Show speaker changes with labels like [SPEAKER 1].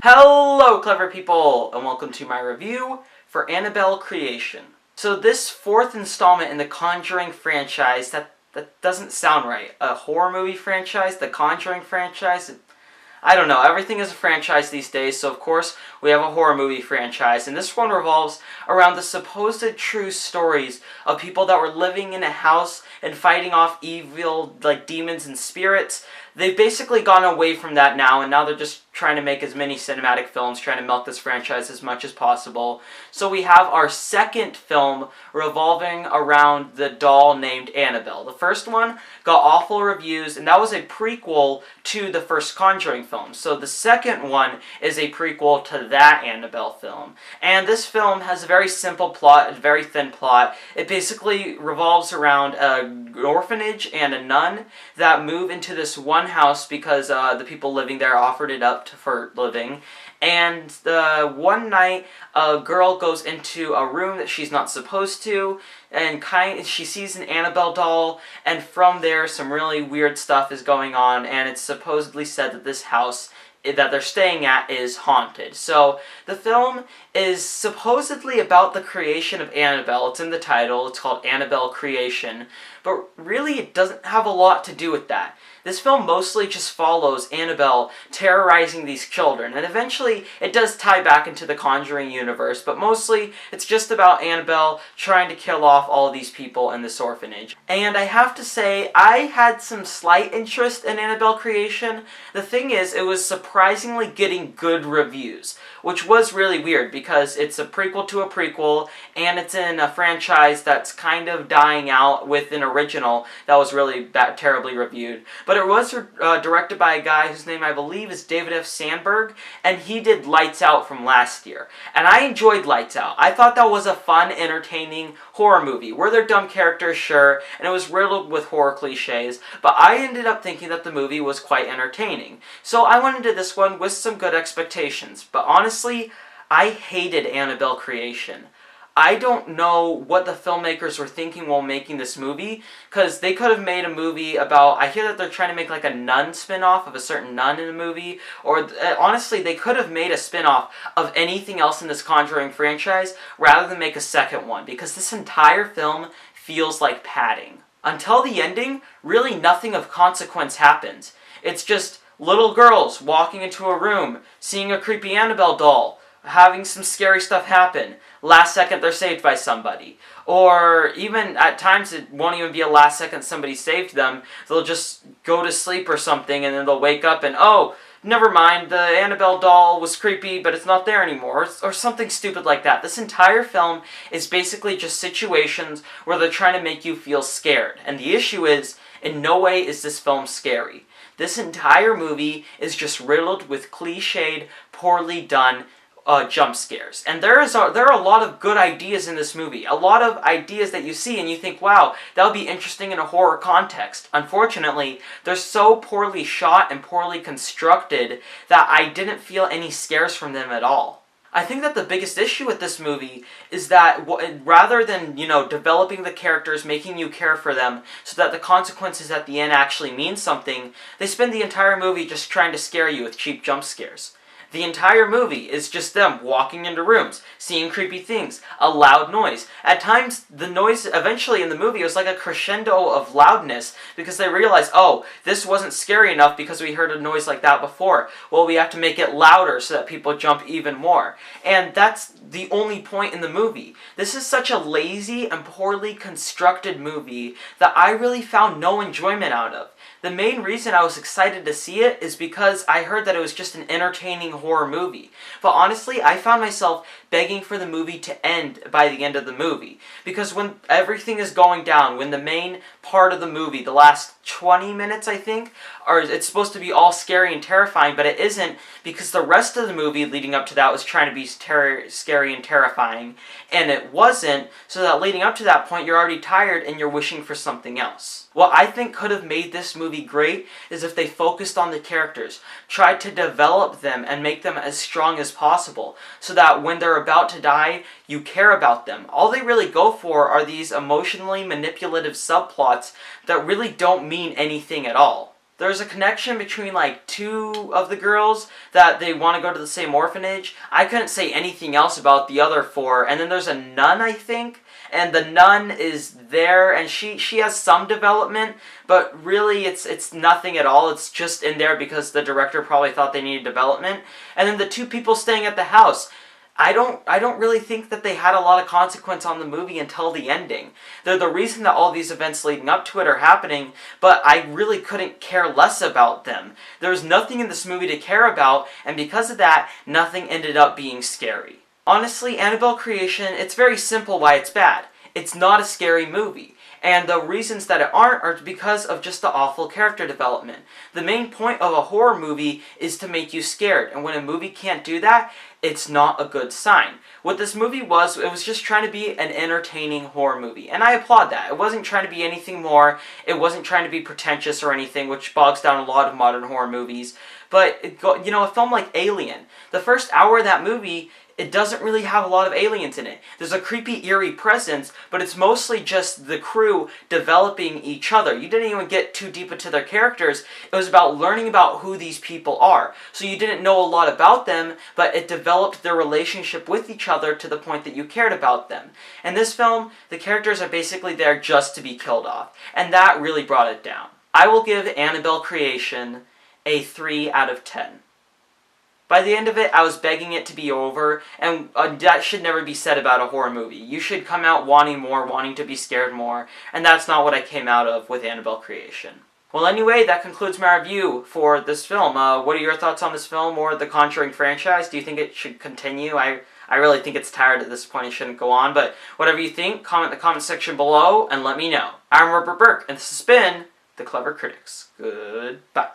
[SPEAKER 1] Hello, clever people, and welcome to my review for Annabelle Creation. So this fourth installment in the Conjuring franchise, that doesn't sound right. A horror movie franchise, the Conjuring franchise, I don't know, everything is a franchise these days, so of course we have a horror movie franchise, and this one revolves around the supposed true stories of people that were living in a house and fighting off evil, like, demons and spirits. They've basically gone away from that now, and now they're just trying to make as many cinematic films, trying to milk this franchise as much as possible. So we have our second film revolving around the doll named Annabelle. The first one got awful reviews, and that was a prequel to the first Conjuring film. So the second one is a prequel to that Annabelle film. And this film has a very simple plot, a very thin plot. It basically revolves around an orphanage and a nun that move into this one house because the people living there offered it up for living. And one night, a girl goes into a room that she's not supposed to, and she sees an Annabelle doll, and from there some really weird stuff is going on, and it's supposedly said that this house that they're staying at is haunted. So the film is supposedly about the creation of Annabelle. It's in the title. It's called Annabelle Creation. But really it doesn't have a lot to do with that. This film mostly just follows Annabelle terrorizing these children, and eventually it does tie back into the Conjuring universe, but mostly it's just about Annabelle trying to kill off all of these people in this orphanage. And I have to say, I had some slight interest in Annabelle Creation. The thing is, it was surprisingly getting good reviews, which was really weird because it's a prequel to a prequel, and it's in a franchise that's kind of dying out with an original that was really terribly reviewed. But it was directed by a guy whose name I believe is David F. Sandberg, and he did Lights Out from last year. And I enjoyed Lights Out. I thought that was a fun, entertaining horror movie. Were there dumb characters? Sure, and it was riddled with horror cliches, but I ended up thinking that the movie was quite entertaining. So I went into this one with some good expectations, but honestly, I hated Annabelle Creation. I don't know what the filmmakers were thinking while making this movie, because they could have made a movie about, I hear that they're trying to make like a nun spin-off of a certain nun in a movie, or honestly, they could have made a spin-off of anything else in this Conjuring franchise rather than make a second one, because this entire film feels like padding. Until the ending, really nothing of consequence happens. It's just little girls walking into a room, seeing a creepy Annabelle doll, having some scary stuff happen. Last second they're saved by somebody. Or even at times it won't even be a last second somebody saved them. They'll just go to sleep or something, and then they'll wake up and, oh, never mind, the Annabelle doll was creepy but it's not there anymore. Or something stupid like that. This entire film is basically just situations where they're trying to make you feel scared. And the issue is, in no way is this film scary. This entire movie is just riddled with cliched, poorly done jump scares. And there are a lot of good ideas in this movie. A lot of ideas that you see and you think, wow, that would be interesting in a horror context. Unfortunately, they're so poorly shot and poorly constructed that I didn't feel any scares from them at all. I think that the biggest issue with this movie is that rather than, developing the characters, making you care for them, so that the consequences at the end actually mean something, they spend the entire movie just trying to scare you with cheap jump scares. The entire movie is just them walking into rooms, seeing creepy things, a loud noise. At times, the noise eventually in the movie was like a crescendo of loudness because they realized, oh, this wasn't scary enough because we heard a noise like that before. Well, we have to make it louder so that people jump even more. And that's the only point in the movie. This is such a lazy and poorly constructed movie that I really found no enjoyment out of. The main reason I was excited to see it is because I heard that it was just an entertaining horror movie. But honestly, I found myself begging for the movie to end by the end of the movie. Because when everything is going down, when the main part of the movie, the last 20 minutes I think, it's supposed to be all scary and terrifying, but it isn't, because the rest of the movie leading up to that was trying to be scary and terrifying, and it wasn't, so that leading up to that point you're already tired and you're wishing for something else. What I think could have made this movie great is if they focused on the characters, tried to develop them and make them as strong as possible, so that when they're about to die, you care about them. All they really go for are these emotionally manipulative subplots that really don't mean anything at all. there's a connection between like two of the girls that they want to go to the same orphanage. I couldn't say anything else about the other four. And then there's a nun, I think. And the nun is there, and she has some development, but really it's nothing at all. It's just in there because the director probably thought they needed development. And then the two people staying at the house, I don't really think that they had a lot of consequence on the movie until the ending. They're the reason that all these events leading up to it are happening, but I really couldn't care less about them. There's nothing in this movie to care about, and because of that, nothing ended up being scary. Honestly, Annabelle Creation, it's very simple why it's bad. It's not a scary movie. And the reasons that it aren't are because of just the awful character development. The main point of a horror movie is to make you scared. And when a movie can't do that, it's not a good sign. What this movie was, it was just trying to be an entertaining horror movie. And I applaud that. It wasn't trying to be anything more. It wasn't trying to be pretentious or anything, which bogs down a lot of modern horror movies. But, a film like Alien, the first hour of that movie, it doesn't really have a lot of aliens in it. There's a creepy, eerie presence, but it's mostly just the crew developing each other. You didn't even get too deep into their characters. It was about learning about who these people are. So you didn't know a lot about them, but it developed their relationship with each other to the point that you cared about them. In this film, the characters are basically there just to be killed off, and that really brought it down. I will give Annabelle Creation a 3 out of 10. By the end of it, I was begging it to be over, and that should never be said about a horror movie. You should come out wanting more, wanting to be scared more, and that's not what I came out of with Annabelle Creation. Well, anyway, that concludes my review for this film. What are your thoughts on this film or the Conjuring franchise? Do you think it should continue? I really think it's tired at this point and shouldn't go on, but whatever you think, comment in the comment section below and let me know. I'm Robert Burke, and this has been The Clever Critics. Goodbye.